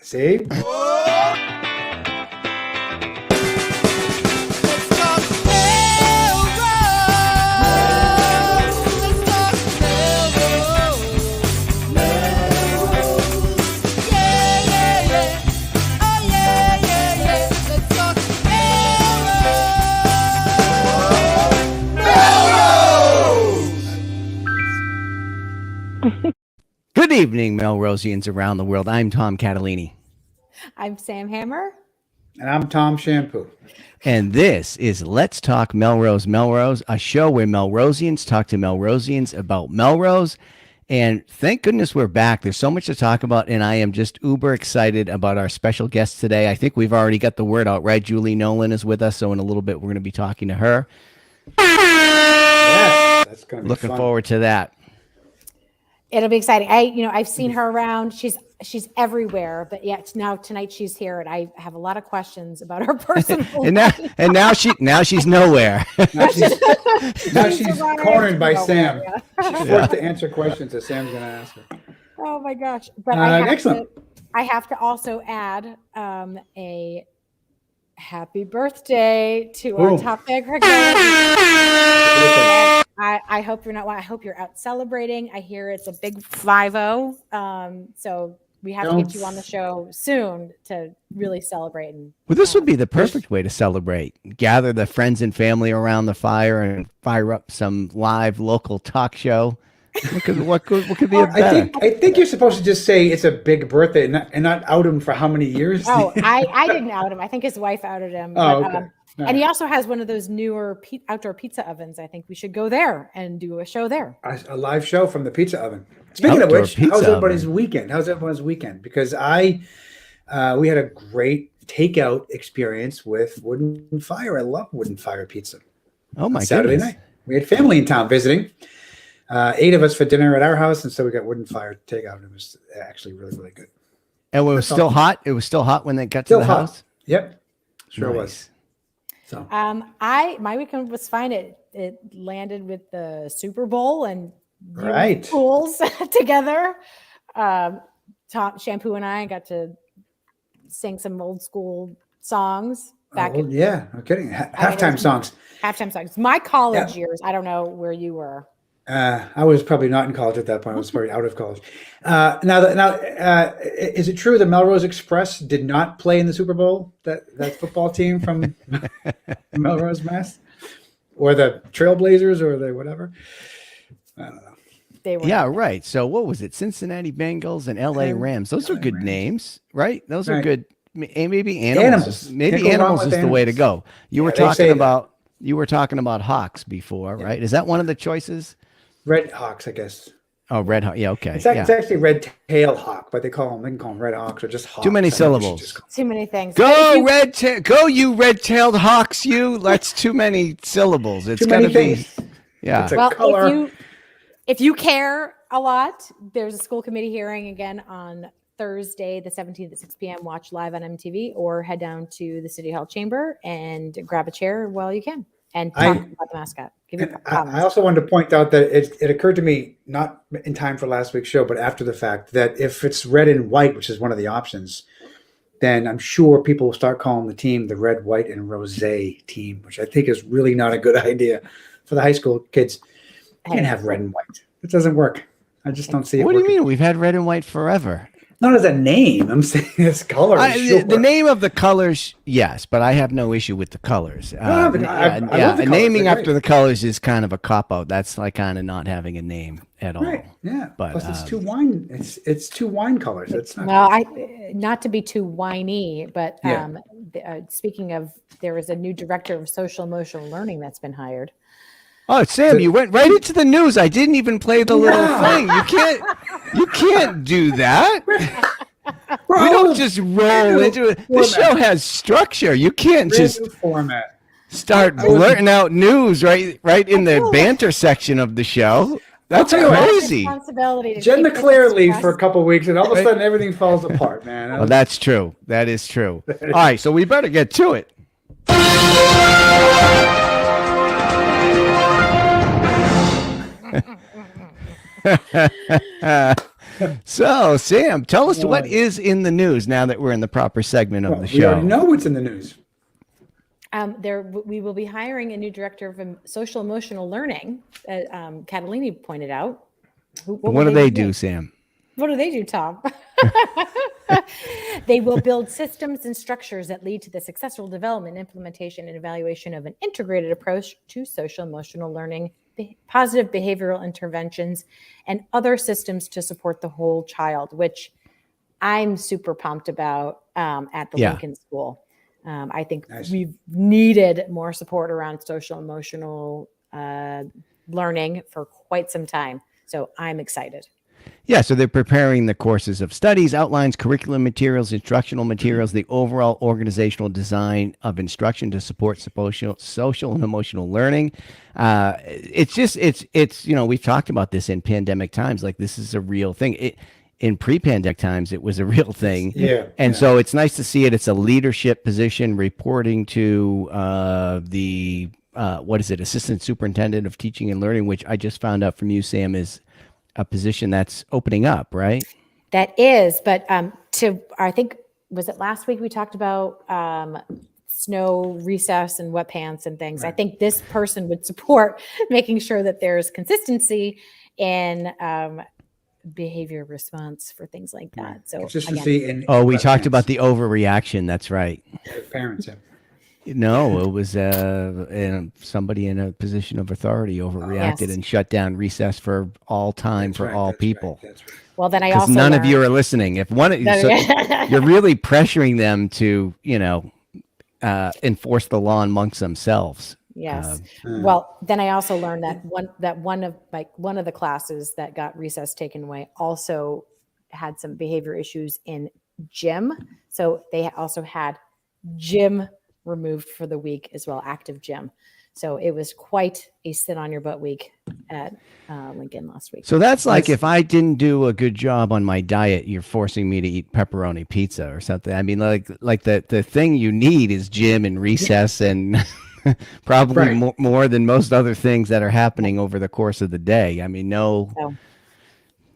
See? Good evening, Melrosians around the world. I'm Tom Catalini. I'm Sam Hammer. And I'm Tom Shampoo. And this is Let's Talk Melrose, a show where Melrosians talk to Melrosians about Melrose. And thank goodness we're back. There's so much to talk about, and I am just uber excited about our special guest today. I think we've already got the word out, right? Julie Nolan is with us, so in a little bit we're going to be talking to her. Yes, that's going to be Looking fun. forward to that. It'll be exciting. I've seen her around. She's everywhere, but yet now tonight she's here, and I have a lot of questions about her personal life. and now she's nowhere. Now she's cornered by Sam. Yeah. She's forced to answer questions that Sam's going to ask her. Oh my gosh! But Excellent. I have to also add a happy birthday to our topic. I hope you're not. I hope you're out celebrating. I hear it's a big 5-0. So we have to get you on the show soon to really celebrate. Well, this would be the perfect way to celebrate. Gather the friends and family around the fire and fire up some live local talk show. What could be a better? I think you're supposed to just say it's a big birthday and not out him for how many years. Oh, I didn't out him. I think his wife outed him. Oh, but, okay. And he also has one of those newer outdoor pizza ovens. I think we should go there and do a show there. A live show from the pizza oven. Speaking of which, how's everybody's weekend? Because we had a great takeout experience with Wooden Fire. I love Wooden Fire pizza. Oh my Saturday goodness. night. We had family in town visiting. 8 of us for dinner at our house, and so we got Wooden Fire takeout. It was actually really, really good. And it was still hot. It was still hot when they got to the house. Yep, sure Nice. was. So my weekend was fine. It landed with the Super Bowl and pools together. Tom Shampoo and I got to sing some old school songs back. Yeah, no kidding. Halftime songs. Halftime songs. My college years. I don't know where you were. I was probably not in college at that point. I was probably out of college. Now, is it true the Melrose Express did not play in the Super Bowl? That football team from Melrose, Mass, or the Trailblazers, or the whatever. I don't know. They were right. So what was it? Cincinnati Bengals and L.A. Rams. Those are good names, right? Those are Right. good. Maybe animals. Maybe animals is the way to go. You were talking about Hawks before, right? Is that one of the choices? Red Hawks, I guess. Oh, Red Hawk. Yeah, okay. It's actually Red Tail Hawk, but they can call them Red Hawks or just Hawks. Too many syllables. too many things. Go you red-tailed hawks, you. That's too many syllables. It's got to be. Yeah. It's a color. If you care a lot, there's a school committee hearing again on Thursday, the 17th at 6 p.m. Watch live on MTV or head down to the City Hall chamber and grab a chair while you can and talk about the mascot. I also wanted to point out that it occurred to me, not in time for last week's show, but after the fact, that if it's red and white, which is one of the options, then I'm sure people will start calling the team the red, white, and rose team, which I think is really not a good idea for the high school kids. You can't have red and white. It doesn't work. I just don't see it. What do you mean? We've had red and white forever. Not as a name. I'm saying it's colors. The name of the colors, yes, but I have no issue with the colors. I love the colors. Naming They're after great. the colors is kind of a cop out. That's like kind of not having a name at all. Right. Yeah. But plus, it's two wine. It's two wine colors. It's not. Well, not to be too whiny, but speaking of, there is a new director of social emotional learning that's been hired. Oh, Sam, you went right into the news. I didn't even play the little thing. You can't do that. We don't just roll into it. This show has structure. You can't just start blurting out news right in the banter section of the show. That's crazy. Jen McClare leave for a couple of weeks, and all of a sudden everything falls apart, man. Well, that's true. That is true. All right, so we better get to it. So, Sam, tell us what is in the news now that we're in the proper segment of the show. We already know what's in the news. We will be hiring a new director of social emotional learning. Catalini pointed out. What do they do, Sam? What do they do, Tom? They will build systems and structures that lead to the successful development, implementation, and evaluation of an integrated approach to social emotional learning, positive behavioral interventions, and other systems to support the whole child, which I'm super pumped about at the Lincoln School. I think we've needed more support around social emotional learning for quite some time. So I'm excited. Yeah, so they're preparing the courses of studies, outlines, curriculum materials, instructional materials, the overall organizational design of instruction to support social and emotional learning. It's we've talked about this in pandemic times. Like, this is a real thing. In pre-pandemic times, it was a real thing. So it's nice to see it. It's a leadership position reporting to the assistant superintendent of teaching and learning, which I just found out from you, Sam, is a position that's opening up, right? That is, but I think, was it last week we talked about snow recess and wet pants and things. Right. I think this person would support making sure that there's consistency in behavior response for things like that. Right. So consistency in we talked about the overreaction. That's right. Parents have. No, it was somebody in a position of authority overreacted and shut down recess for all time for all people. Right. Well, then I also none of you are listening. If one, you're really pressuring them to, enforce the law amongst themselves. Yes. Well, then I also learned that one of the classes that got recess taken away also had some behavior issues in gym. So they also had gym removed for the week as well, active gym. So it was quite a sit on your butt week at Lincoln last week. So that's like, if I didn't do a good job on my diet, you're forcing me to eat pepperoni pizza or something. I mean, like the thing you need is gym and recess and probably more than most other things that are happening over the course of the day. I mean, no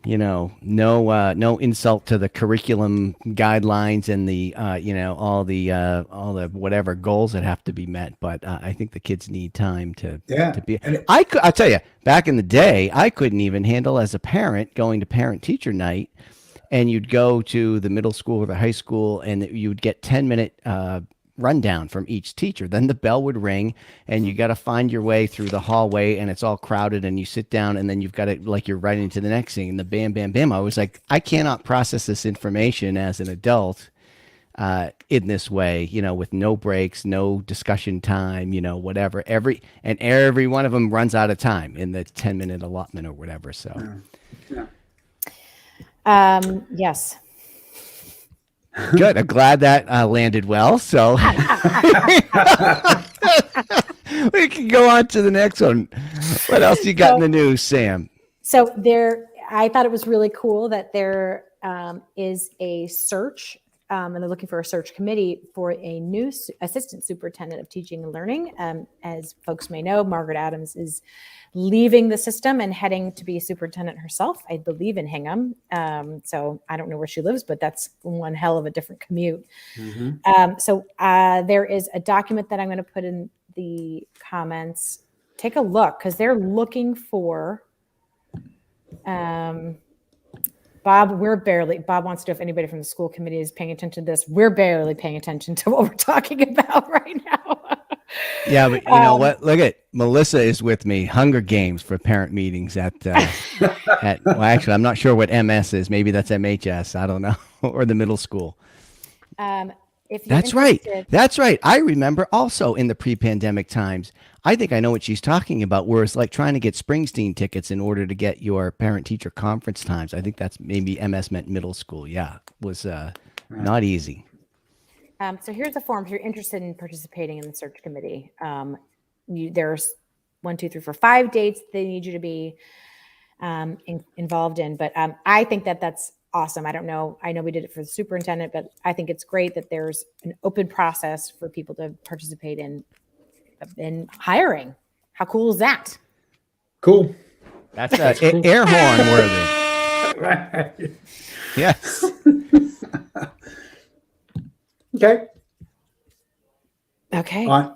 insult to the curriculum guidelines and the all the whatever goals that have to be met, but I think the kids need time to be. I'll tell you, back in the day, I couldn't even handle, as a parent, going to parent teacher night, and you'd go to the middle school or the high school, and you would get 10-minute rundown from each teacher. Then the bell would ring, and you got to find your way through the hallway, and it's all crowded, and you sit down, and then you've got it like you're right into the next thing, and the bam, bam, bam. I was like, I cannot process this information as an adult in this way, with no breaks, no discussion time, whatever. Every one of them runs out of time in the 10-minute allotment or whatever. So, yes. Good. I'm glad that landed well. So we can go on to the next one. What else you got in the news, Sam? So I thought it was really cool that there is a search, and they're looking for a search committee for a new assistant superintendent of teaching and learning. As folks may know, Margaret Adams is leaving the system and heading to be a superintendent herself, I believe, in Hingham. So I don't know where she lives, but that's one hell of a different commute. Mm-hmm. So there is a document that I'm going to put in the comments. Take a look, because they're looking for Bob wants to know if anybody from the school committee is paying attention to this. We're barely paying attention to what we're talking about right now. Yeah, but you know what? Look at Melissa is with me. Hunger Games for parent meetings at well, actually, I'm not sure what MS is. Maybe that's MHS. I don't know, or the middle school. That's right. That's right. I remember also in the pre-pandemic times. I think I know what she's talking about. Where it's like trying to get Springsteen tickets in order to get your parent-teacher conference times. I think that's maybe MS meant middle school. Yeah, was not easy. So here's the form if you're interested in participating in the search committee. There's 1, 2, 3, 4, 5 dates they need you to be involved in. But I think that's awesome. I don't know. I know we did it for the superintendent, but I think it's great that there's an open process for people to participate in hiring. How cool is that? Cool. That's cool. Air horn worthy. Right. Yes. Okay. Okay.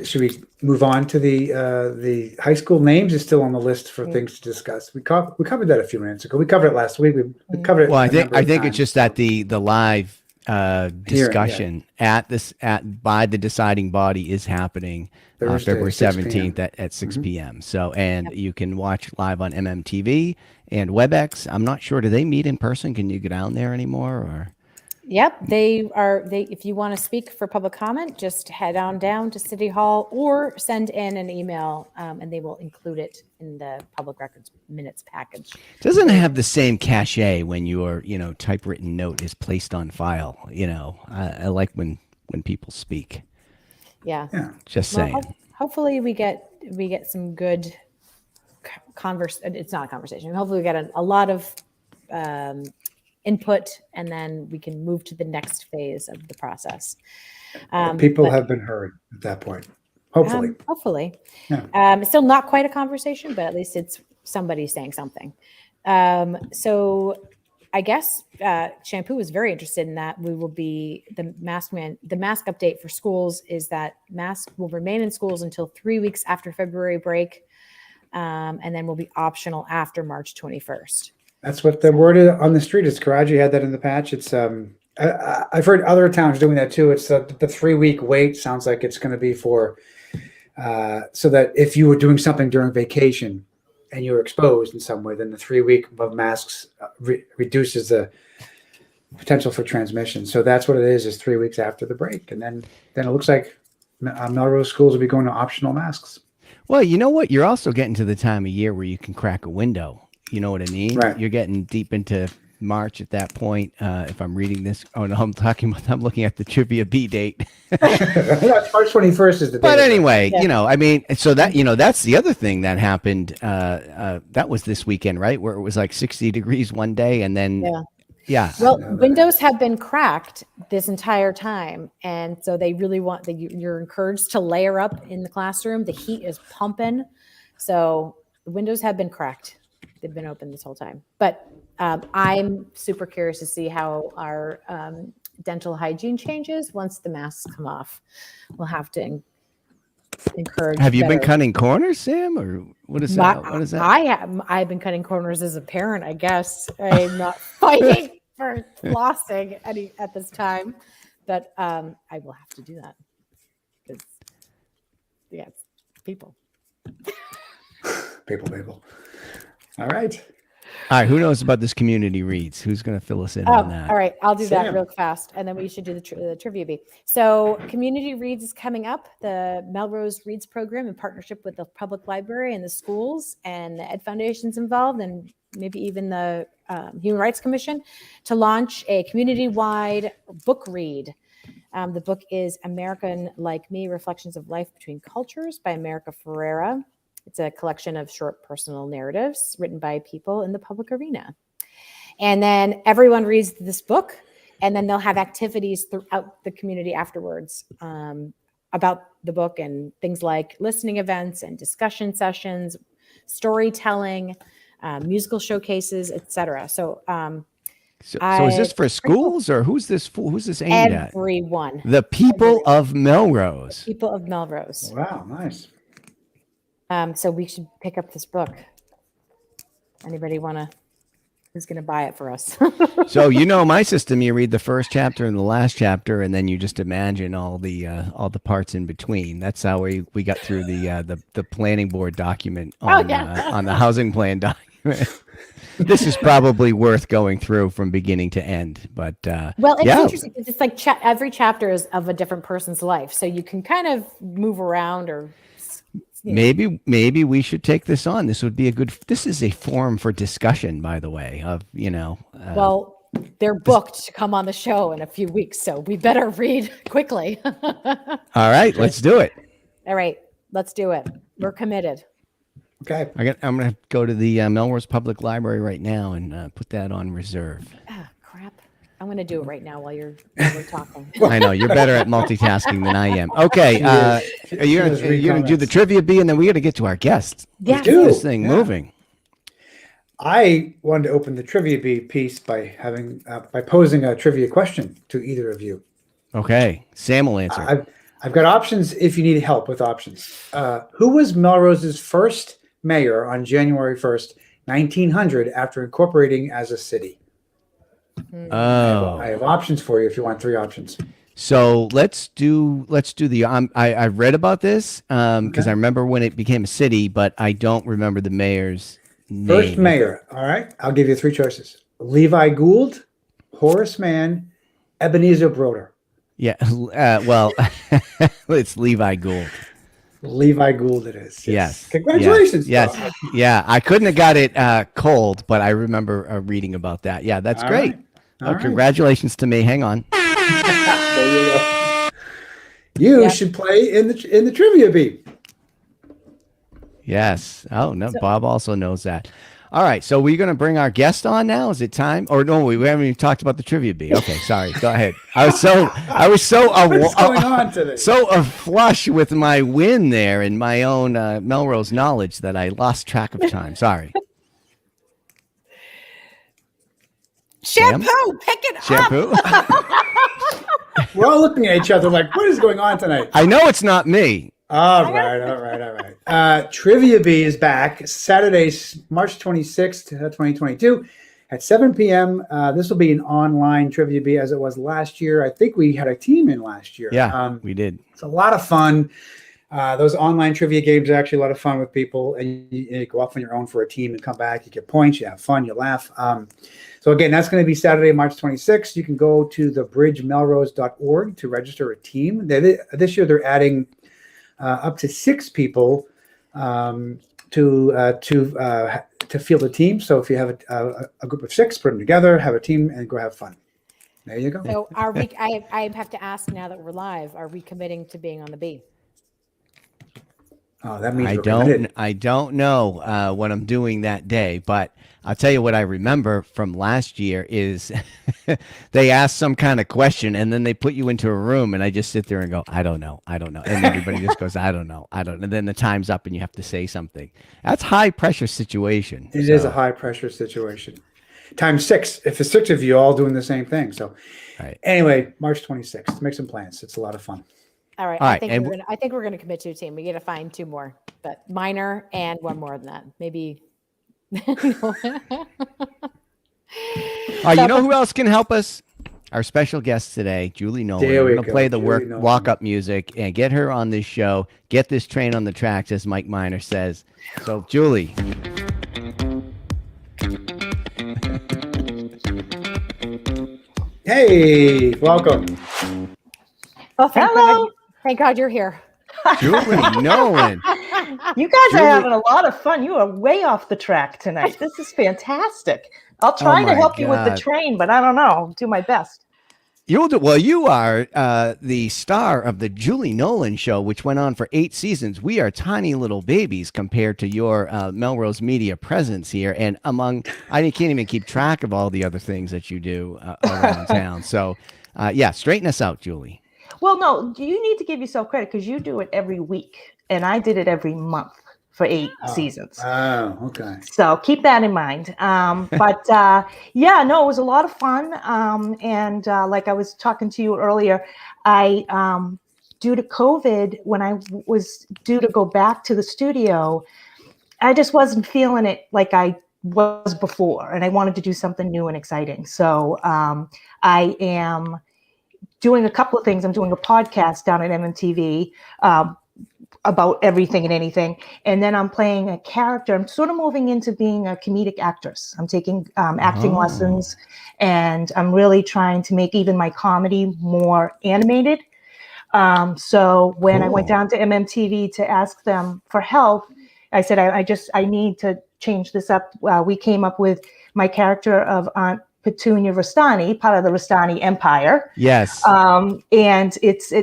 Should we move on to the high school names? Is still on the list for things to discuss. We covered that a few minutes ago. We covered it last week. We covered it. Well, a number of it's times. just that the live discussion yeah. by the deciding body is happening Thursday, February 6 17th p.m. at 6 p.m. So, and you can watch live on MMTV and WebEx. I'm not sure. Do they meet in person? Can you get down there anymore? Or Yep, they if you want to speak for public comment, just head on down to City Hall or send in an email, and they will include it in the public records minutes package. doesn't have the same cachet when your typewritten note is placed on file. I like when people speak. Yeah. Just Well, saying. hopefully we get some good it's not a conversation. Hopefully we get a lot of input, and then we can move to the next phase of the process. People have been heard at that point. Hopefully. Hopefully. Yeah. It's still not quite a conversation, but at least it's somebody saying something. So I guess Shampoo is very interested in that. We will be the mask update for schools is that masks will remain in schools until 3 weeks after February break, and then will be optional after March 21st. That's what the word on the street is. Karaji had that in the patch. It's I've heard other towns doing that too. It's the 3 week wait sounds like it's going to be for so that if you were doing something during vacation and you were exposed in some way, then the 3 week of masks reduces the potential for transmission. So that's what it is 3 weeks after the break. And then it looks like Melrose schools will be going to optional masks. Well, you know what? You're also getting to the time of year where you can crack a window. You know what I mean? Right. You're getting deep into March at that point. If I'm reading this, I'm looking at the Trivia B date. March 21st is the date. But anyway, I mean, so that, that's the other thing that happened. That was this weekend, right? Where it was like 60 degrees one day and then, yeah. Well, windows have been cracked this entire time. And so they really want you're encouraged to layer up in the classroom. The heat is pumping. So the windows have been cracked. They've been open this whole time. But I'm super curious to see how our dental hygiene changes once the masks come off. We'll have to encourage. Have you been cutting corners, Sam, or what is that? What is that? I've been cutting corners as a parent, I guess. I'm not fighting for flossing at this time, but I will have to do that because it's people. People. All right. All right. Who knows about this community reads? Who's going to fill us in on that? All right. I'll do that real fast. And then we should do the trivia bee. So community reads is coming up. The Melrose Reads program in partnership with the public library and the schools and the Ed Foundation's involved, and maybe even the Human Rights Commission, to launch a community-wide book read. The book is American Like Me, Reflections of Life Between Cultures by America Ferrera. It's a collection of short personal narratives written by people in the public arena. And then everyone reads this book, and then they'll have activities throughout the community afterwards about the book, and things like listening events and discussion sessions, storytelling, musical showcases, etc. So is this for schools, or who's this aimed at? Everyone. The people of Melrose. People of Melrose. Wow, nice. So we should pick up this book. Anybody who's going to buy it for us? So, my system, you read the first chapter and the last chapter, and then you just imagine all the parts in between. That's how we got through the planning board document on the housing plan document. This is probably worth going through from beginning to end, but it's interesting. It's like every chapter is of a different person's life, so you can kind of move around or. Maybe we should take this on. This would be this is a forum for discussion, by the way, well, they're booked to come on the show in a few weeks, so we better read quickly. All right, let's do it. All right, let's do it. We're committed. Okay. I'm going to go to the Melrose Public Library right now and put that on reserve. Ah, crap. I'm going to do it right now while we're talking. I know you're better at multitasking than I am. Okay, are you going to do the trivia bee, and then we got to get to our guests. Yeah, Get this thing moving. I wanted to open the trivia bee piece by posing a trivia question to either of you. Okay, Sam will answer. I've got options if you need help with options. Who was Melrose's first mayor on January 1st, 1900, after incorporating as a city? Oh, I have options for you if you want 3 options. So let's do the. I read about this because I remember when it became a city, but I don't remember the mayor's name. First mayor. All right, I'll give you 3 choices: Levi Gould, Horace Mann, Ebenezer Broder. Yeah, well, it's Levi Gould. Levi Gould, it is. Yes. Congratulations. Yes. Yeah, I couldn't have got it cold, but I remember reading about that. Yeah, that's great. Right. Congratulations to me. Hang on. There you go. You should play in the trivia bee. Yes. Oh no, Bob also knows that. All right, so we're going to bring our guest on now. Is it time? Or no, we haven't even talked about the trivia bee. Okay, sorry. Go ahead. I was so What's going on today? So flush with my win there and my own Melrose knowledge that I lost track of time. Sorry. Shampoo, pick it up. We're all looking at each other like, what is going on tonight? I know it's not me. All right. Trivia Bee is back Saturday, March 26th, 2022 at 7 p.m. This will be an online Trivia Bee as it was last year. I think we had a team in last year. Yeah, we did. It's a lot of fun. Those online trivia games are actually a lot of fun with people, and you go off on your own for a team and come back. You get points, you have fun, you laugh. So again, that's going to be Saturday, March 26th. You can go to thebridgemelrose.org to register a team. This year they're adding up to 6 people to field a team. So if you have a group of 6, put them together, have a team, and go have fun. There you go. So are we? I have to ask now that we're live. Are we committing to being on the bee? Oh, that means I don't know what I'm doing that day, but I'll tell you what I remember from last year is they asked some kind of question and then they put you into a room and I just sit there and go, I don't know. And everybody just goes, I don't know. And then the time's up and you have to say something. That's high pressure situation. It is a high pressure situation. Times 6, if it's 6 of you all doing the same thing. So anyway, March 26th, make some plans. It's a lot of fun. All right. I think we're gonna commit to a team. We got to find 2 more, but minor and 1 more than that. Maybe. You know who else can help us? Our special guest today, Julie Nolan. We're going to play the walk-up music and get her on this show. Get this train on the tracks, as Mike Miner says. So, Julie. Hey, welcome. Oh, hello. Thank God you're here. Julie Nolan. You guys are having a lot of fun. You are way off the track tonight. This is fantastic. I'll try to help you with the train, but I don't know. I'll do my best. You are the star of the Julie Nolan show, which went on for 8 seasons. We are tiny little babies compared to your Melrose media presence here. And I can't even keep track of all the other things that you do around town. So, straighten us out, Julie. Well, no, you need to give yourself credit because you do it every week, and I did it every month for 8 seasons. Oh, okay. So keep that in mind. It was a lot of fun. And like I was talking to you earlier, due to COVID, when I was due to go back to the studio, I just wasn't feeling it like I was before, and I wanted to do something new and exciting. So I am doing a couple of things. I'm doing a podcast down at MMTV about everything and anything. And then I'm playing a character. I'm sort of moving into being a comedic actress. I'm taking acting lessons, and I'm really trying to make even my comedy more animated. So when I went down to MMTV to ask them for help, I said, I need to change this up. We came up with my character of Aunt Petunia Rustani, part of the Rustani Empire. Yes. And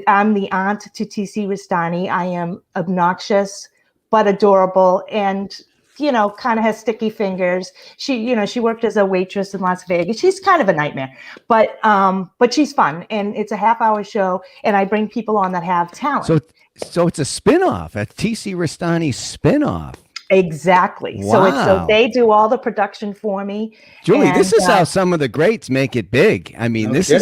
I'm the aunt to TC Rustani. I am obnoxious, but adorable, and, kind of has sticky fingers. She worked as a waitress in Las Vegas. She's kind of a nightmare, but she's fun. And it's a half-hour show, and I bring people on that have talent. So it's a spinoff, a TC Rustani spinoff. Exactly. Wow. So they do all the production for me. Julie, and, this is how some of the greats make it big. I mean, No this kidding.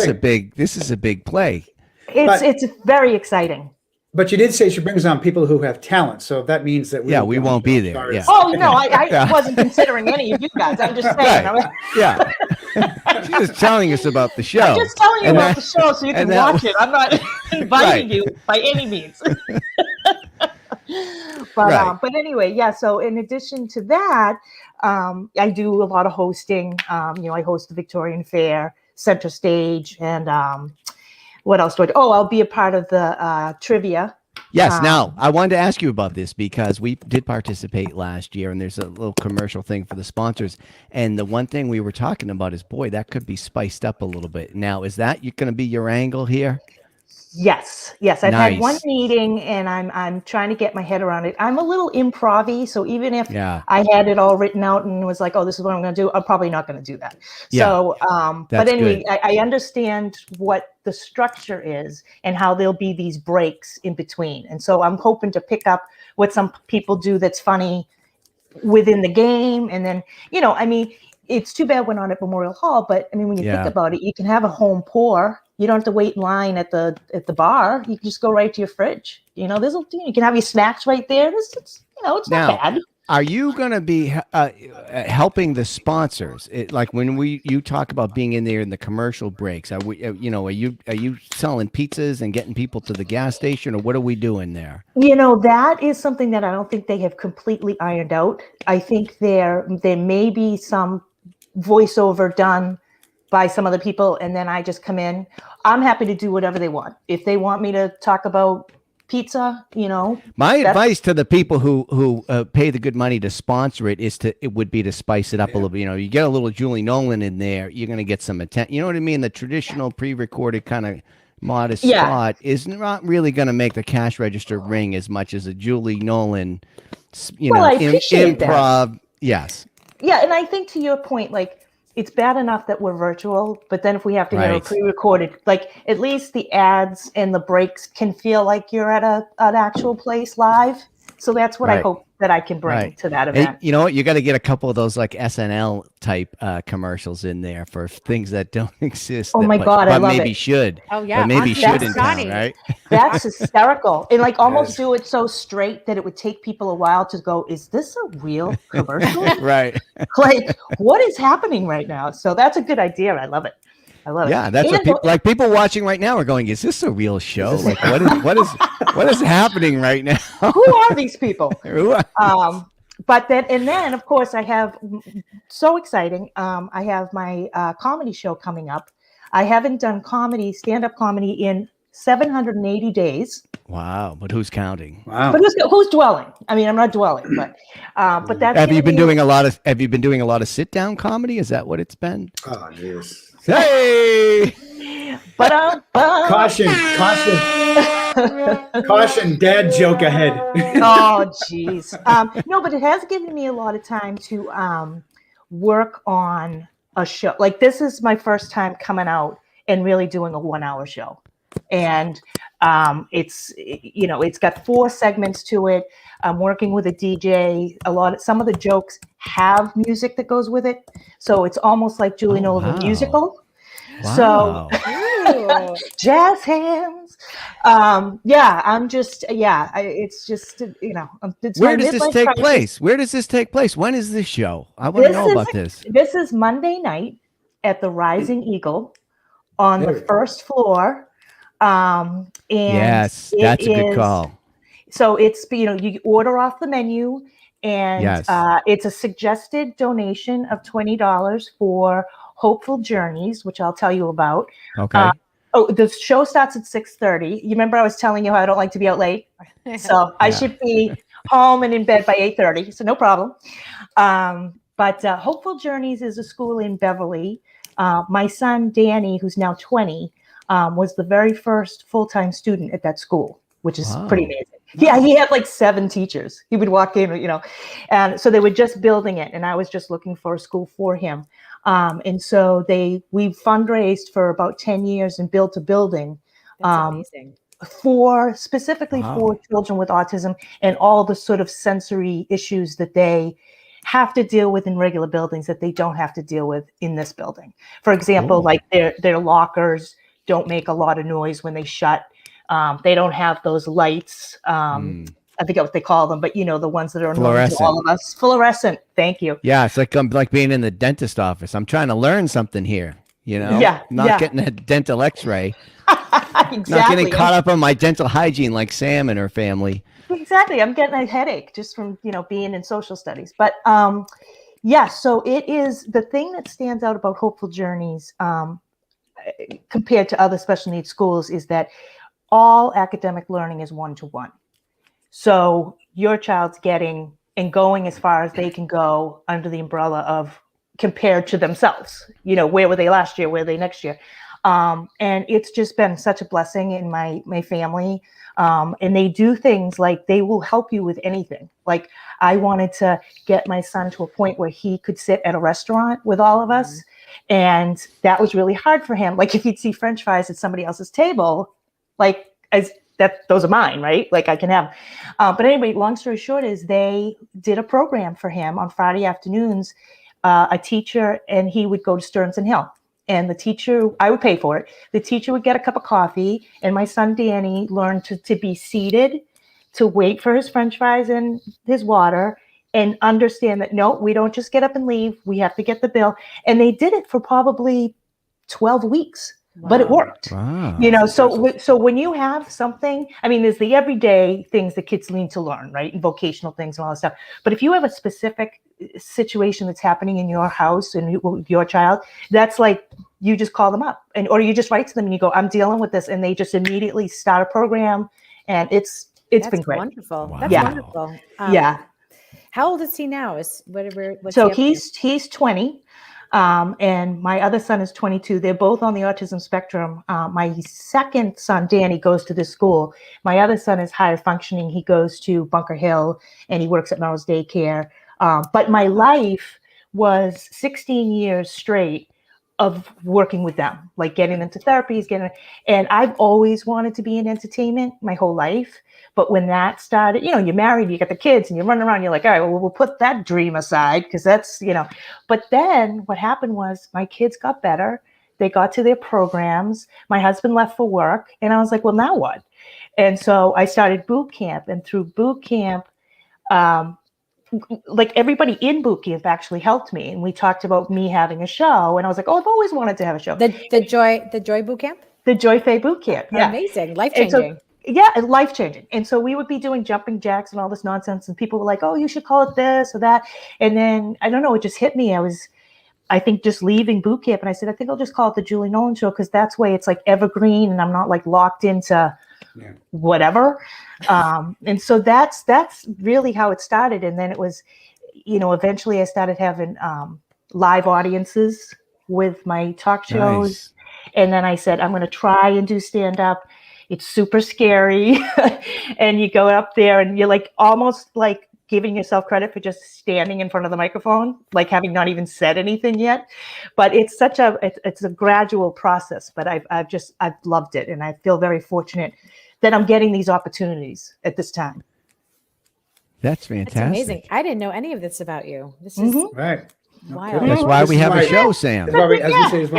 is a big play. it's very exciting. But you did say she brings on people who have talent, so that means that we Yeah, will we be on won't the be show. there, Sorry yeah. to say. Oh no, I Yeah. wasn't considering any of you guys. I'm just saying. Right. Yeah. She's just telling us about the show. I'm just telling you And about that- the show so you can and that- watch it. I'm not inviting you by any means. Right. But anyway, yeah. So in addition to that, I do a lot of hosting. I host the Victorian Fair, Center Stage, and what else do I do? Oh, I'll be a part of the trivia. Yes. Now, I wanted to ask you about this because we did participate last year, and there's a little commercial thing for the sponsors. And the one thing we were talking about is, boy, that could be spiced up a little bit. Now, is that going to be your angle here? Yes. I've had one Nice. meeting, and I'm trying to get my head around it. I'm a little improv-y, so even if Yeah. I had it all written out and was like, "Oh, this is what I'm going to do," I'm probably not going to do that. Yeah. So, but That's anyway, good. I understand what the structure is and how there'll be these breaks in between, and so I'm hoping to pick up what some people do that's funny within the game, and then I mean, it's too bad we're not at Memorial Hall, but I mean, when you Yeah. think about it, you can have a home pour. You don't have to wait in line at the bar. You can just go right to your fridge. You can have your snacks right there. It's Now, not bad. Are you going to be helping the sponsors? Like when you talk about being in there in the commercial breaks, are you selling pizzas and getting people to the gas station, or what are we doing there? That is something that I don't think they have completely ironed out. I think there may be some voiceover done by some other people, and then I just come in. I'm happy to do whatever they want. If they want me to talk about pizza, My advice to the people who pay the good money to sponsor it would be to spice it up a little bit. You get a little Julie Nolan in there, you're going to get some attention. You know what I mean? The traditional pre-recorded kind of modest spot is not really going to make the cash register ring as much as a Julie Nolan, I appreciate improv. that. Yes. Yeah, and I think to your point, like, it's bad enough that we're virtual, but then if we have to pre-recorded, like, at least the ads and the breaks can feel like you're at an actual place live. So that's what I hope that I can bring to that event. Hey, you know what? You got to get a couple of those like SNL type commercials in there for things that don't exist. Oh my God, I love maybe it. should. Oh yeah, but maybe should in town, right? That's hysterical. And like almost do it so straight that it would take people a while to go, is this a real commercial? Right. Like, what is happening right now? So that's a good idea. I love it. Yeah, that's what people watching right now are going, is this a real show? Like what is happening right now? Who are these people? But then of course I have, so exciting. I have my comedy show coming up. I haven't done stand-up comedy in 780 days. Wow, but who's counting? Wow. But who's dwelling? I mean, I'm not dwelling, but that's. Have you been doing a lot of sit-down comedy? Is that what it's been? Oh, jeez. Hey! Caution, dad joke ahead. Oh, geez. No, but it has given me a lot of time to work on a show. Like, this is my first time coming out and really doing a 1-hour show. And it's got 4 segments to it. I'm working with a DJ. Some of the jokes have music that goes with it, so it's almost like Julie Nolan musical. Wow. So jazz hands. It's just It's Where does this take place? Where does this take place? When is this show? I want to know about this. This is Monday night at the Rising Eagle on the first floor. And yes, that's a good call. So it's, you order off the menu, and it's a suggested donation of $20 for Hopeful Journeys, which I'll tell you about. Okay. The show starts at 6:30. You remember I was telling you how I don't like to be out late? So I should be home and in bed by 8:30, so no problem. But Hopeful Journeys is a school in Beverly. My son, Danny, who's now 20, was the very first full-time student at that school, which is pretty amazing. Yeah, he had like 7 teachers. He would walk in, and so they were just building it, and I was just looking for a school for him. And so we fundraised for about 10 years and built a building. That's amazing. specifically for children with autism and all the sort of sensory issues that they have to deal with in regular buildings that they don't have to deal with in this building. For example, like their lockers don't make a lot of noise when they shut. They don't have those lights. I forget what they call them, but the ones that are annoying to all of us. Fluorescent. Thank you. Yeah, it's like I'm like being in the dentist office. I'm trying to learn something here. Not getting a dental X-ray. Exactly. Not getting caught up on my dental hygiene like Sam and her family. Exactly. I'm getting a headache just from being in social studies. But so it is the thing that stands out about Hopeful Journeys compared to other special needs schools is that all academic learning is one-to-one. So your child's getting and going as far as they can go under the umbrella of compared to themselves. Where were they last year? Where are they next year? And it's just been such a blessing in my family. And they do things like they will help you with anything. Like I wanted to get my son to a point where he could sit at a restaurant with all of us. And that was really hard for him. Like if he'd see French fries at somebody else's table, like those are mine, right? Like I can have. But anyway, long story short is they did a program for him on Friday afternoons, a teacher, and he would go to Stearns and Hill. And the teacher, I would pay for it. The teacher would get a cup of coffee, and my son Danny learned to be seated, to wait for his French fries and his water, and understand that, no, we don't just get up and leave. We have to get the bill. And they did it for probably 12 weeks. Wow. But it worked. Wow. So when you have something, I mean, there's the everyday things that kids need to learn, right? And vocational things and all that stuff. But if you have a specific situation that's happening in your house and your child, that's like, you just call them up or you just write to them and you go, I'm dealing with this. And they just immediately start a program. And it's been great. Wonderful. Wow. That's wonderful. Yeah. How old is he now? So he's 20. And my other son is 22. They're both on the autism spectrum. My second son, Danny, goes to this school. My other son is higher functioning. He goes to Bunker Hill and he works at Melrose Daycare. But my life was 16 years straight of working with them, like getting them to therapies, and I've always wanted to be in entertainment my whole life. But when that started, you're married, you got the kids and you're running around, you're like, all right, well, we'll put that dream aside because that's, but then what happened was my kids got better. They got to their programs. My husband left for work and I was like, well, now what? And so I started boot camp, and through boot camp, like everybody in boot camp actually helped me. And we talked about me having a show. And I was like, oh, I've always wanted to have a show. The Joy boot camp? The Joy Faye boot camp. Yeah. Amazing. Life-changing. And life-changing. And so we would be doing jumping jacks and all this nonsense. And people were like, oh, you should call it this or that. And then, I don't know, it just hit me. I think just leaving boot camp. And I said, I think I'll just call it the Julie Nolan Show because that's way it's like evergreen and I'm not like locked into whatever. And so that's really how it started. And then it was, eventually I started having live audiences with my talk shows. Nice. And then I said, I'm going to try and do stand up. It's super scary. And you go up there and you're like almost like giving yourself credit for just standing in front of the microphone, like having not even said anything yet. But it's it's a gradual process, but I've loved it. And I feel very fortunate that I'm getting these opportunities at this time. That's fantastic. That's amazing. I didn't know any of this about you. This is right. Wild. That's why we have a show, Sam. That's why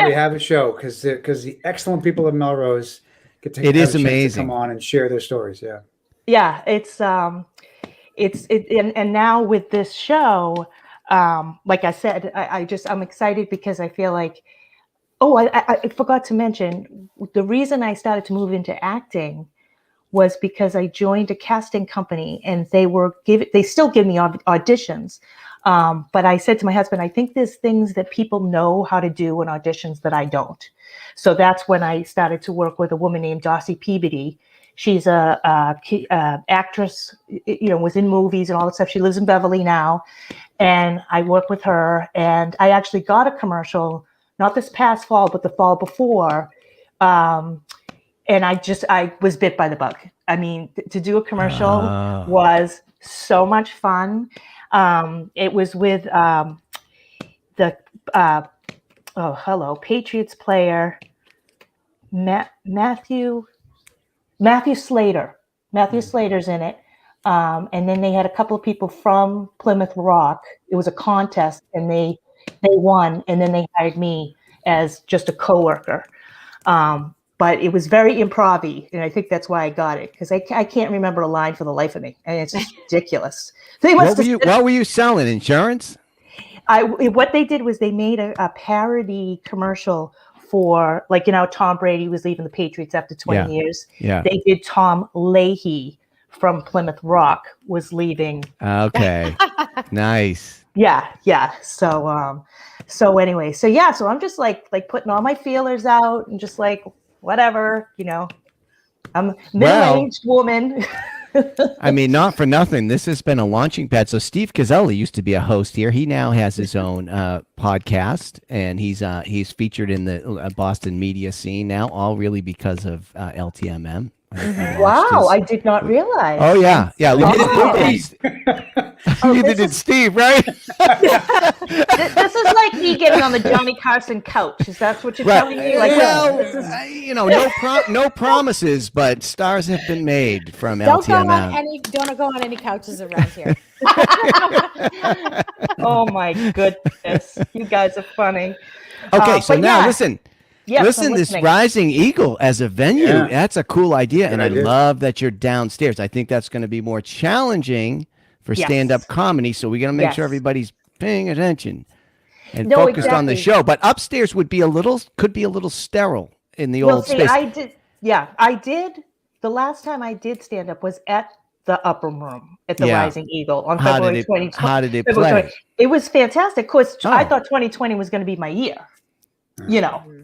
we have a show because the excellent people of Melrose get to amazing to come on and share their stories. Yeah. Yeah, and now with this show, like I said, I'm excited because I feel like, I forgot to mention the reason I started to move into acting was because I joined a casting company and they still give me auditions. But I said to my husband, I think there's things that people know how to do in auditions that I don't. So that's when I started to work with a woman named Darcy Peabody. She's a actress, was in movies and all that stuff. She lives in Beverly now. And I work with her. And I actually got a commercial, not this past fall, but the fall before. And I was bit by the bug. I mean, to do a commercial was so much fun. It was with Patriots player, Matthew. Matthew Slater. Matthew Slater's in it. And then they had a couple of people from Plymouth Rock. It was a contest, and they won, and then they hired me as just a coworker. But it was very improv-y, and I think that's why I got it, because I can't remember a line for the life of me, and it's just ridiculous. What were you selling? Insurance? What they did was they made a parody commercial for, like, Tom Brady was leaving the Patriots after 20 years. Yeah. They did Tom Leahy from Plymouth Rock was leaving. Okay. Nice. Yeah. So anyway, so I'm just like putting all my feelers out and just like, whatever, I'm a middle-aged woman. I mean, not for nothing, this has been a launching pad. So Steve Caselli used to be a host here. He now has his own podcast, and he's featured in the Boston media scene now, all really because of LTMM. Wow, I did not realize. Oh yeah. Neither did Steve, right? This is like me getting on the Johnny Carson couch. Is that what you're telling me? Like, no promises, but stars have been made from LTMM. Don't go on any couches around here. Oh my goodness, you guys are funny. Okay, so now listen. Yes, listen, this Rising Eagle as a venue, that's a cool idea. And I love that you're downstairs. I think that's going to be more challenging for stand-up comedy. So we got to make sure everybody's paying attention and focused on the show. But upstairs could be a little sterile in the old space. I did. The last time I did stand-up was at the Upper Room at the Rising Eagle on February 2020. How did it play? It was fantastic. Of course, I thought 2020 was going to be my year.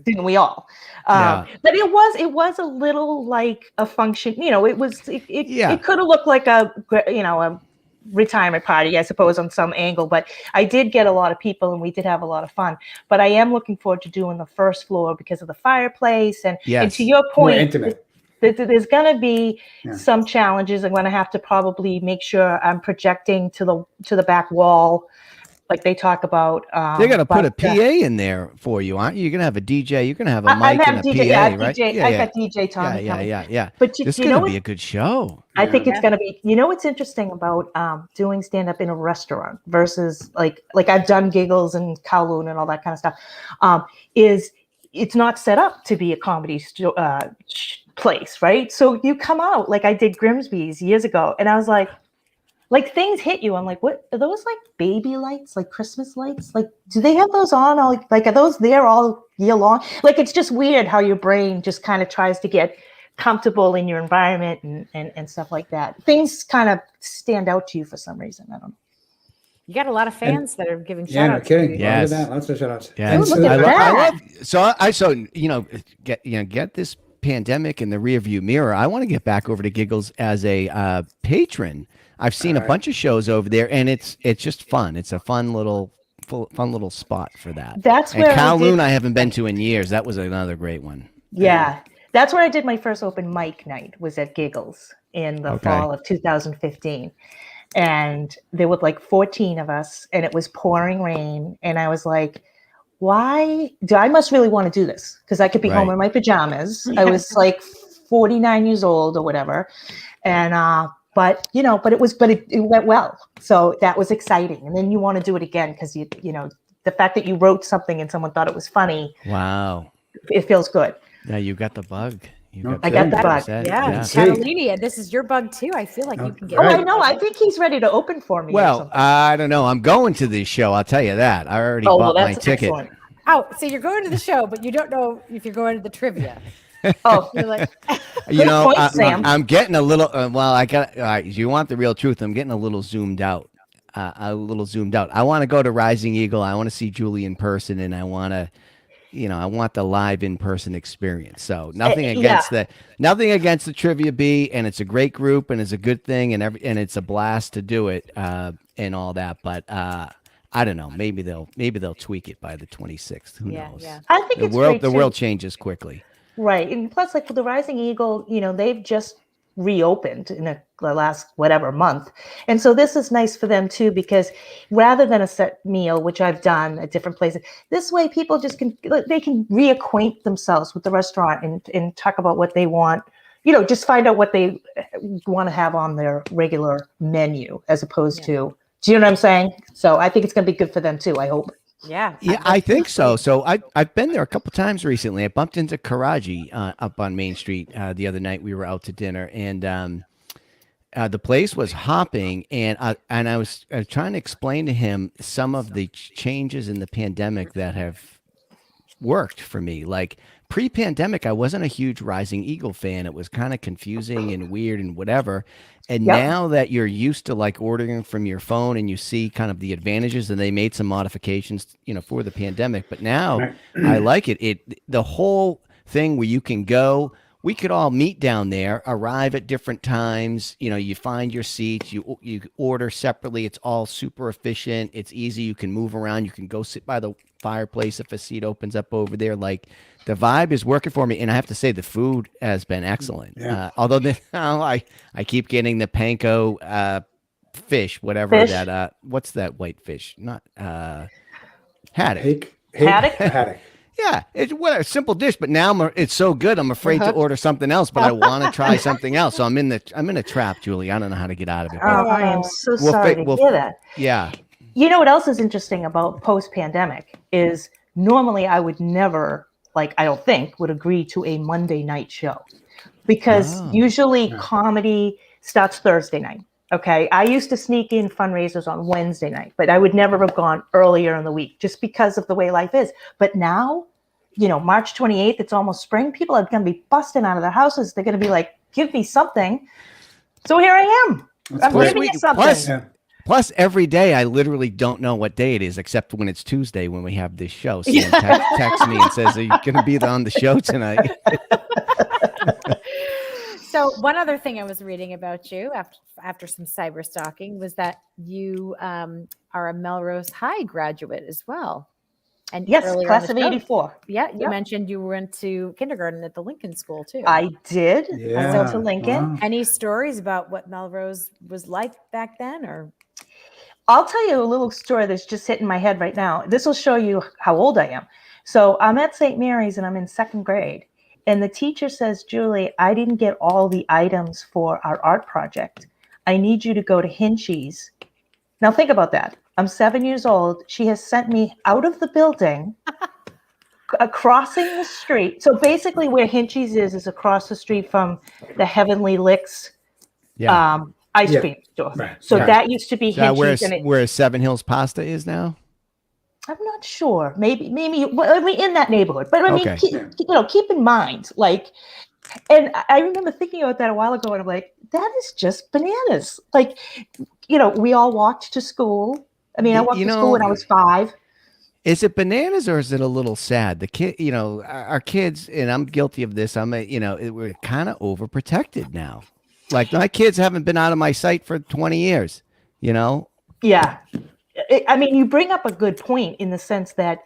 Didn't we all? But it was a little like a function. It could have looked like a retirement party, I suppose, on some angle. But I did get a lot of people, and we did have a lot of fun. But I am looking forward to doing the first floor because of the fireplace, and to your point, more intimate. There's going to be some challenges. I'm going to have to probably make sure I'm projecting to the back wall. Like they talk about, they're gonna put a PA in there for you, aren't you? You're gonna have a DJ. You're gonna have a mic and a PA, right? I got DJ Tommy. Yeah. But this is gonna be a good show. I think it's gonna be. What's interesting about doing stand up in a restaurant versus like I've done Giggles and Kowloon and all that kind of stuff, is it's not set up to be a comedy place, right? So you come out like I did Grimsby's years ago, and I was like things hit you. I'm like, what are those, like baby lights, like Christmas lights? Like, do they have those on? Like, are those there all year long? Like, it's just weird how your brain just kind of tries to get comfortable in your environment and stuff like that. Things kind of stand out to you for some reason. I don't know. You got a lot of fans that are giving shout outs. Yeah, no kidding. Yes. Lots of shout outs. Yes. Look at that. Get this pandemic in the rearview mirror. I want to get back over to Giggles as a patron. I've seen a bunch of shows over there, and it's just fun. It's a fun little spot for that. That's where Kowloon I haven't been to in years. That was another great one. Yeah, that's where I did my first open mic night. Was at Giggles in the fall of 2015, and there were like 14 of us, and it was pouring rain, and I was like, "Why do I must really want to do this? Because I could be home in my pajamas." I was like 49 years old or whatever, and But it went well. So that was exciting. And then you want to do it again because the fact that you wrote something and someone thought it was funny. Wow. It feels good. Yeah, you got the bug. I got the bug. Yeah. Catalina, this is your bug too. I feel like you can get I know. I think he's ready to open for me. Well, I don't know. I'm going to this show. I'll tell you that. I already bought my ticket. Excellent. Oh, so you're going to the show, but you don't know if you're going to the trivia. Oh, you're like, I'm getting a little. You want the real truth? I'm getting a little zoomed out. I want to go to Rising Eagle. I want to see Julie in person, and I want to, I want the live in person experience. So nothing against the Trivia Bee, and it's a great group, and it's a good thing, and it's a blast to do it, and all that. But I don't know. Maybe they'll tweak it by the 26th. Who knows? Yeah. I think the world changes quickly. Right. And plus, like with the Rising Eagle, they've just reopened in the last month. And so this is nice for them too, because rather than a set meal, which I've done at different places, this way people just can reacquaint themselves with the restaurant and talk about what they want, just find out what they want to have on their regular menu as opposed to, do you know what I'm saying? So I think it's going to be good for them too, I hope. Yeah. Yeah, I think so. So I've been there a couple times recently. I bumped into Karaji up on Main Street the other night. We were out to dinner, and the place was hopping. And I was trying to explain to him some of the changes in the pandemic that have worked for me. Like pre-pandemic, I wasn't a huge Rising Eagle fan. It was kind of confusing and weird and whatever. And now that you're used to like ordering from your phone and you see kind of the advantages, and they made some modifications, for the pandemic, but now I like it. The whole thing where you can go, we could all meet down there, arrive at different times. You find your seats, you order separately. It's all super efficient. It's easy. You can move around. You can go sit by the fireplace if a seat opens up over there. Like the vibe is working for me, and I have to say the food has been excellent. Although I keep getting the panko fish, whatever that. What's that white fish? Not haddock. Haddock. Yeah, it's a simple dish, but now it's so good. I'm afraid to order something else, but I want to try something else. So I'm in a trap, Julie. I don't know how to get out of it. Oh, I am so sorry to hear that. Yeah. You know what else is interesting about post-pandemic is normally I would never, I don't think, would agree to a Monday night show because usually comedy starts Thursday night. Okay. I used to sneak in fundraisers on Wednesday night, but I would never have gone earlier in the week just because of the way life is. But now, March 28th, it's almost spring. People are going to be busting out of their houses. They're going to be like, give me something. So here I am. I'm giving you something. Plus, every day I literally don't know what day it is, except when it's Tuesday when we have this show. Someone texts me and says, "Are you going to be on the show tonight?" So one other thing I was reading about you after some cyber stalking was that you are a Melrose High graduate as well. And yes, class of 84. Yeah, you mentioned you went to kindergarten at the Lincoln School too. I did. Yeah. I went to Lincoln. Wow. Any stories about what Melrose was like back then, or? I'll tell you a little story that's just hitting my head right now. This will show you how old I am. So I'm at St. Mary's and I'm in second grade. And the teacher says, Julie, I didn't get all the items for our art project. I need you to go to Hinchy's. Now think about that. I'm 7 years old. She has sent me out of the building, crossing the street. So basically where Hinchy's is across the street from the Heavenly Licks ice cream store. Right. So that used to be Hinchy's. Where Seven Hills Pasta is now? I'm not sure. Maybe in that neighborhood. But I mean, keep in mind, and I remember thinking about that a while ago, and I'm like, that is just bananas. We all walked to school. I mean, I walked to school when I was 5. Is it bananas or is it a little sad? The kid, our kids, and I'm guilty of this. We're kind of overprotected now. Like my kids haven't been out of my sight for 20 years, Yeah. I mean, you bring up a good point in the sense that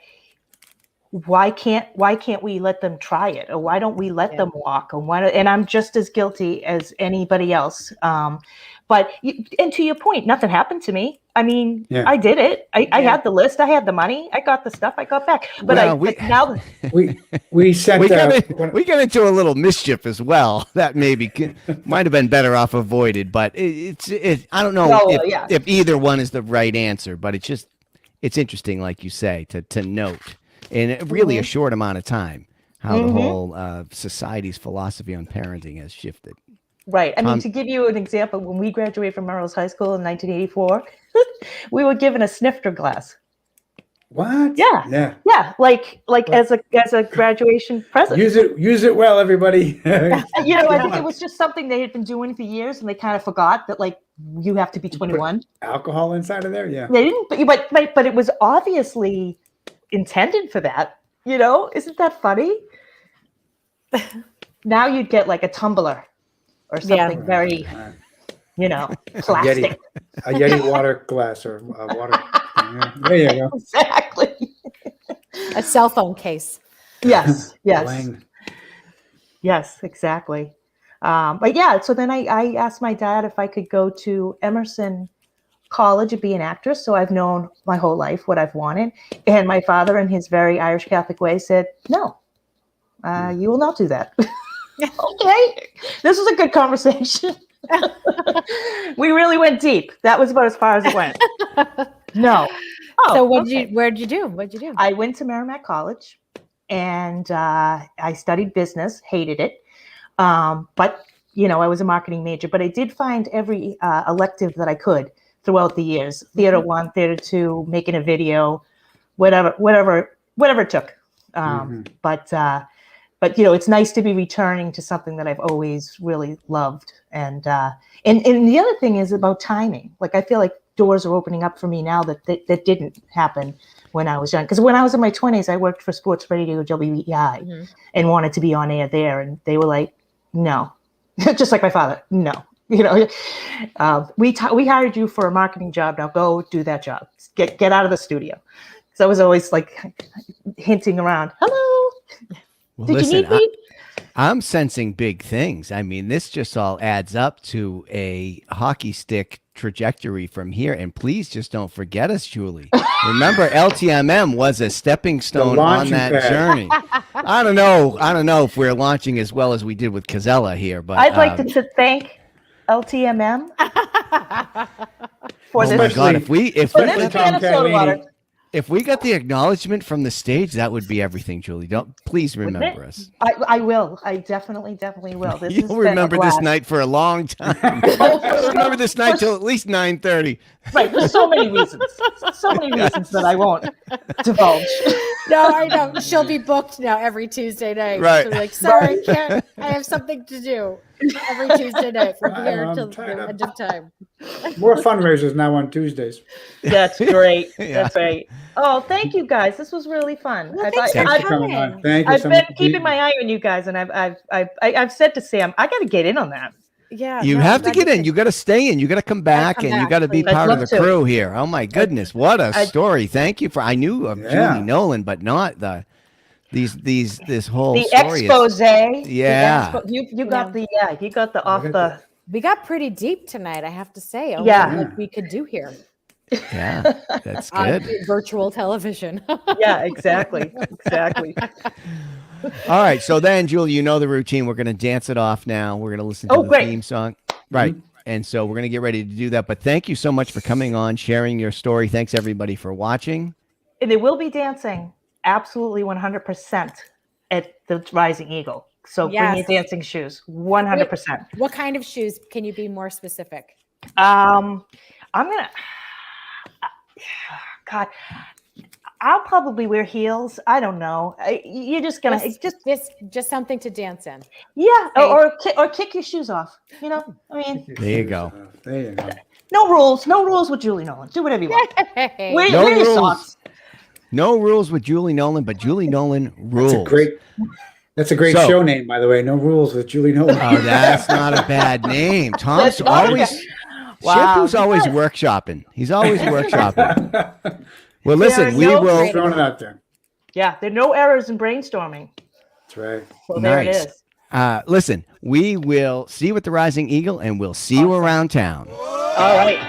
why can't we let them try it, or why don't we let them walk, and I'm just as guilty as anybody else. But to your point, nothing happened to me. I mean, I did it. I had the list. I had the money. I got the stuff. I got back. But we got into a little mischief as well. That might have been better off avoided. But I don't know if either one is the right answer. But it's interesting, like you say, to note in really a short amount of time how the whole society's philosophy on parenting has shifted. Right. I mean, to give you an example, when we graduated from Melrose High School in 1984, we were given a snifter glass. What? Yeah. Yeah. Like as a graduation present. Use it well, everybody. I think it was just something they had been doing for years, and they kind of forgot that you have to be 21. Alcohol inside of there, yeah. They didn't, but it was obviously intended for that. Isn't that funny? Now you'd get a tumbler or something very, plastic. A Yeti water glass or water. There you go. Exactly. A cell phone case. Yes. Bling. Yes, exactly. So then I asked my dad if I could go to Emerson College and be an actress. So I've known my whole life what I've wanted. And my father, in his very Irish Catholic way, said, no, you will not do that. Okay, this was a good conversation. We really went deep. That was about as far as it went. No. Oh, So where'd you do? I went to Merrimack College, and I studied business. Hated it, but I was a marketing major. But I did find every elective that I could throughout the years: theater 1, theater 2, making a video, whatever it took. But it's nice to be returning to something that I've always really loved. And the other thing is about timing. Like, I feel like doors are opening up for me now that didn't happen when I was young. Because when I was in my 20s, I worked for Sports Radio WEI and wanted to be on air there. And they were like, no, just like my father, no. We hired you for a marketing job. Now go do that job. Get out of the studio. So I was always like hinting around, hello. Well, Did listen, you need me? I'm sensing big things. I mean, this just all adds up to a hockey stick trajectory from here. And please just don't forget us, Julie. Remember, LTMM was a stepping stone on that journey. I don't know if we're launching as well as we did with Casella here, but I'd like to thank LTMM for this. Oh my God! If we if we got the acknowledgement from the stage, that would be everything, Julie. Please remember us. I will. I definitely will. You'll remember this night for a long time. You'll remember this night till at least 9:30. Right. There's so many reasons. So many reasons that I won't divulge. No, I know. She'll be booked now every Tuesday night. Right. She'll be like, sorry, can't. I have something to do every Tuesday night from here until the end of time. More fundraisers now on Tuesdays. That's great. That's great. Oh, thank you guys. This was really fun. Well, thanks for coming on. Thank you. I've been keeping my eye on you guys, and I've said to Sam, I got to get in on that. Yeah, you have to get in. You got to stay in. You got to come back, and you got to be part of the crew here. Oh my goodness, what a story! Thank you for. I knew of Julie Nolan, but not this whole story expose. Yeah, you got the off the. We got pretty deep tonight, I have to say. Like we could do here. Yeah, that's good. On virtual television. Yeah, exactly. All right, so then, Julie, you know the routine. We're going to dance it off now. We're going to listen to the theme song. Right. And so we're going to get ready to do that. But thank you so much for coming on, sharing your story. Thanks, everybody, for watching. And there will be dancing, absolutely 100% at the Rising Eagle. So bring your dancing shoes, 100%. What kind of shoes? Can you be more specific? I'm going to... God... I'll probably wear heels. I don't know. You're just gonna just something to dance in. Yeah, or kick your shoes off. I mean, there you go. No rules with Julie Nolan. Do whatever you want. Wear your socks. No rules with Julie Nolan, but Julie Nolan rules. That's a great show name, by the way. No rules with Julie Nolan. Oh, that's not a bad name. Tom's always. Shampoo's always workshopping. He's always workshopping. Well, listen, we will. Throwing it out there. Yeah, there are no errors in brainstorming. That's right. Well, there it is. Listen, we will see you at the Rising Eagle, and we'll see you around town. All right.